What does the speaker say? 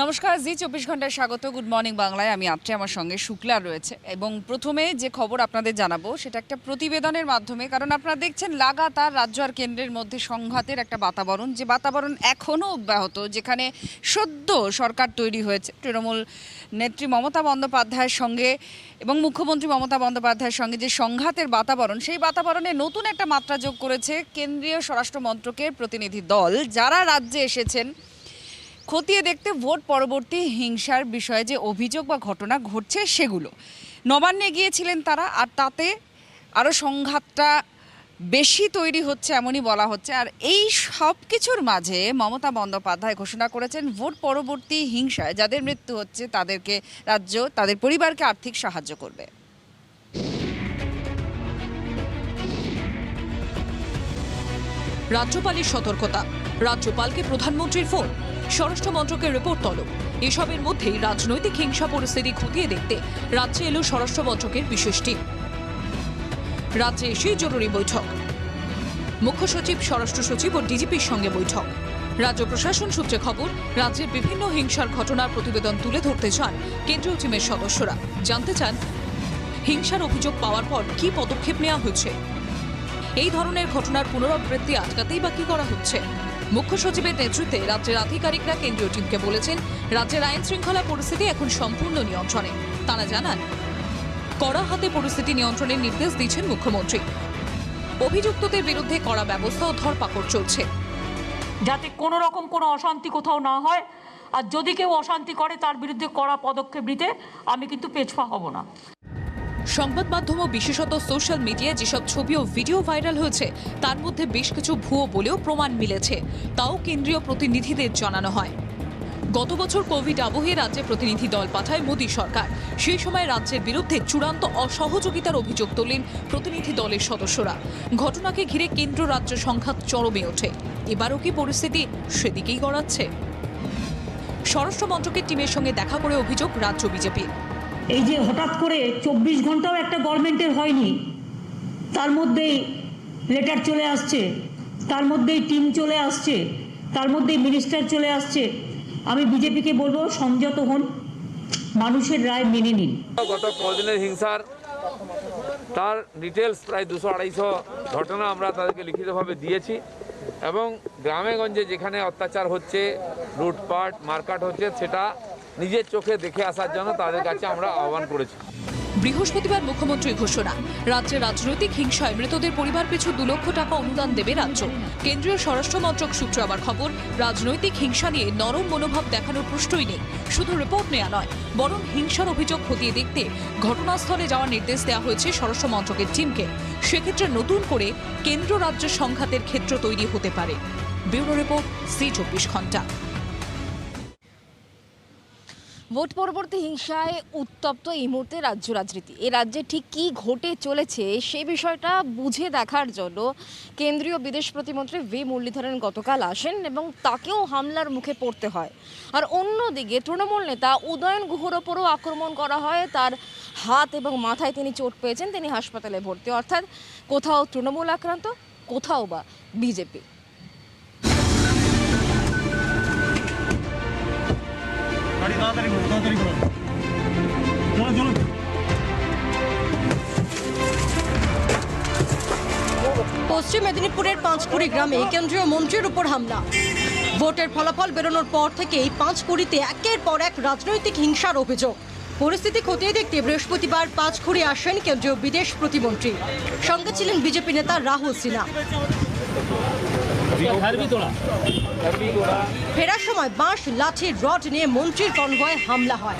নমস্কার, জি 24 ঘন্টায় স্বাগত। গুড মর্নিং বাংলায়। আমি আত্রে, আমার সঙ্গে শুক্লা রয়েছে। এবং প্রথমে যে খবর আপনাদের জানাবো সেটা একটা প্রতিবেদনের মাধ্যমে, কারণ আপনারা দেখছেন লাগাতার রাজ্য আর কেন্দ্রের মধ্যে সংঘাতের একটা বাতাবরণ, যে বাতাবরণ এখনও অব্যাহত, যেখানে সদ্য সরকার তৈরি হয়েছে তৃণমূল নেত্রী মমতা বন্দ্যোপাধ্যায়ের সঙ্গে এবং মুখ্যমন্ত্রী মমতা বন্দ্যোপাধ্যায়ের সঙ্গে যে সংঘাতের বাতাবরণ, সেই বাতাবরণে নতুন একটা মাত্রা যোগ করেছে কেন্দ্রীয় স্বরাষ্ট্র মন্ত্রকের প্রতিনিধি দল, যারা রাজ্যে এসেছেন খতিয়ে দেখতে ভোট পরবর্তী হিংসার বিষয়ে যে অভিযোগ বা ঘটনা ঘটছে সেগুলো। নবান্নে গিয়েছিলেন তারা, আর তাতে আরও সংঘাতটা বেশি তৈরি হচ্ছে এমনই বলা হচ্ছে। আর এই সব কিছুর মাঝে মমতা বন্দ্যোপাধ্যায় ঘোষণা করেছেন ভোট পরবর্তী হিংসায় যাদের মৃত্যু হচ্ছে তাদেরকে রাজ্য তাদের পরিবারকে আর্থিক সাহায্য করবে। রাজ্যপালের সতর্কতা, রাজ্যপালকে প্রধানমন্ত্রীর ফোন, স্বরাষ্ট্র মন্ত্রকের রিপোর্ট তলব। এসবের মধ্যেই রাজনৈতিক হিংসা পরিস্থিতি খতিয়ে দেখতে রাজ্যে এলো স্বরাষ্ট্র মন্ত্রকের বিশেষ টিম। রাজ্যে এসে জরুরি বৈঠক, মুখ্য সচিব, স্বরাষ্ট্র সচিব ও ডিজিপির সঙ্গে বৈঠক। রাজ্য প্রশাসন সূত্রে খবর, রাজ্যের বিভিন্ন হিংসার ঘটনার প্রতিবেদন তুলে ধরতে চান কেন্দ্রীয় টিমের সদস্যরা। জানতে চান হিংসার অভিযোগ পাওয়ার পর কী পদক্ষেপ নেওয়া হয়েছে, এই ধরনের ঘটনার পুনরাবৃত্তি আটকাতেই বা কী করা হচ্ছে। মুখ্য সচিবের নেতৃত্বে রাজ্যের আধিকারিকরা কেন্দ্রীয় টিমকে বলেছেন, রাজ্যের আইন শৃঙ্খলা পরিস্থিতি এখন সম্পূর্ণ নিয়ন্ত্রণে। তারা জানান, কড়া হাতে পরিস্থিতি নিয়ন্ত্রণের নির্দেশ দিয়েছেন মুখ্যমন্ত্রী। অভিযুক্তদের বিরুদ্ধে কড়া ব্যবস্থা ও ধরপাকড় চলছে, যাতে কোনো রকম কোনো অশান্তি কোথাও না হয়। আর যদি কেউ অশান্তি করে তার বিরুদ্ধে কড়া পদক্ষেপ নিতে আমি কিন্তু পেছপা হব না। সংবাদ মাধ্যম ও বিশেষত সোশ্যাল মিডিয়ায় যেসব ছবি ও ভিডিও ভাইরাল হয়েছে তার মধ্যে বেশ কিছু ভুয়ো বলেও প্রমাণ মিলেছে, তাও কেন্দ্রীয় প্রতিনিধিদের জানানো হয়। গত বছর কোভিড আবহে রাজ্যে প্রতিনিধি দল পাঠায় মোদী সরকার। সেই সময় রাজ্যের বিরুদ্ধে চূড়ান্ত অসহযোগিতার অভিযোগ তোলেন প্রতিনিধি দলের সদস্যরা। ঘটনাকে ঘিরে কেন্দ্র রাজ্য সংঘাত চরমে ওঠে। এবারও কি পরিস্থিতি সেদিকেই গড়াচ্ছে? স্বরাষ্ট্র মন্ত্রকের টিমের সঙ্গে দেখা করে অভিযোগ রাজ্য বিজেপির। এই যে হঠাৎ করে 24 ঘন্টাও একটা গভর্নমেন্টের হয়নি, তার মধ্যেই লেটার চলে আসছে, তার মধ্যেই টিম চলে আসছে, তার মধ্যেই মিনিস্টার চলে আসছে। আমি বিজেপিকে বলবো, সংযত হন, মানুষের রায় মেনে নিন। গত কদিনের হিংসার তার ডিটেলস প্রায় 200-250 ঘটনা আমরা তাদেরকে লিখিতভাবে দিয়েছি, এবং গ্রামে গঞ্জে যেখানে অত্যাচার হচ্ছে, লুটপাট মারকাট হচ্ছে, সেটা নিজের চোখে দেখে আসার জন্য তাদের কাছে আমরা আহ্বান করেছি। বৃহস্পতিবার মুখ্যমন্ত্রীর ঘোষণা, রাজ্যে রাজনৈতিক হিংসায় মৃতদের পরিবার পিছু 2 লক্ষ টাকা অনুদান দেবে রাজ্য। কেন্দ্রীয় স্বরাষ্ট্র মন্ত্রক সূত্রে আবার খবর, রাজনৈতিক হিংসা নিয়ে নরম মনোভাব দেখানোর প্রশ্নই নেই। শুধু রিপোর্ট নেওয়া নয়, বরং হিংসার অভিযোগ খতিয়ে দেখতে ঘটনাস্থলে যাওয়ার নির্দেশ দেওয়া হয়েছে স্বরাষ্ট্র মন্ত্রকের টিমকে। সেক্ষেত্রে নতুন করে কেন্দ্র রাজ্য সংঘাতের ক্ষেত্র তৈরি হতে পারে। ব্যুরো রিপোর্ট, জি 24 ঘন্টা। ভোট পরবর্তী হিংসায় উত্তপ্ত এই মুহূর্তে রাজ্য রাজনীতি। এ রাজ্যে ঠিক কী ঘটে চলেছে সেই বিষয়টা বুঝে দেখার জন্য কেন্দ্রীয় বিদেশ প্রতিমন্ত্রী ভি মুরলীধরন গতকাল আসেন এবং তাকেও হামলার মুখে পড়তে হয়। আর অন্যদিকে তৃণমূল নেতা উদয়ন গুহর ওপরও আক্রমণ করা হয়। তার হাত এবং মাথায় তিনি চোট পেয়েছেন, তিনি হাসপাতালে ভর্তি। অর্থাৎ কোথাও তৃণমূল আক্রান্ত, কোথাও বা বিজেপি। পশ্চিম মেদিনীপুরের পাঁচকুড়ি গ্রামে কেন্দ্রীয় মন্ত্রীর উপর হামলা। ভোটের ফলাফল বেরোনোর পর থেকেই পাঁচকুড়িতে একের পর এক রাজনৈতিক হিংসার অভিযোগ। পরিস্থিতি খতিয়ে দেখতে বৃহস্পতিবার পাঁচকুড়ি আসেন কেন্দ্রীয় বিদেশ প্রতিমন্ত্রী। সঙ্গে ছিলেন বিজেপি নেতা রাহুল সিনহা। ফেরার সময় বাঁশ, লাঠি, রড নিয়ে মন্ত্রীর কনভয়ে হামলা হয়।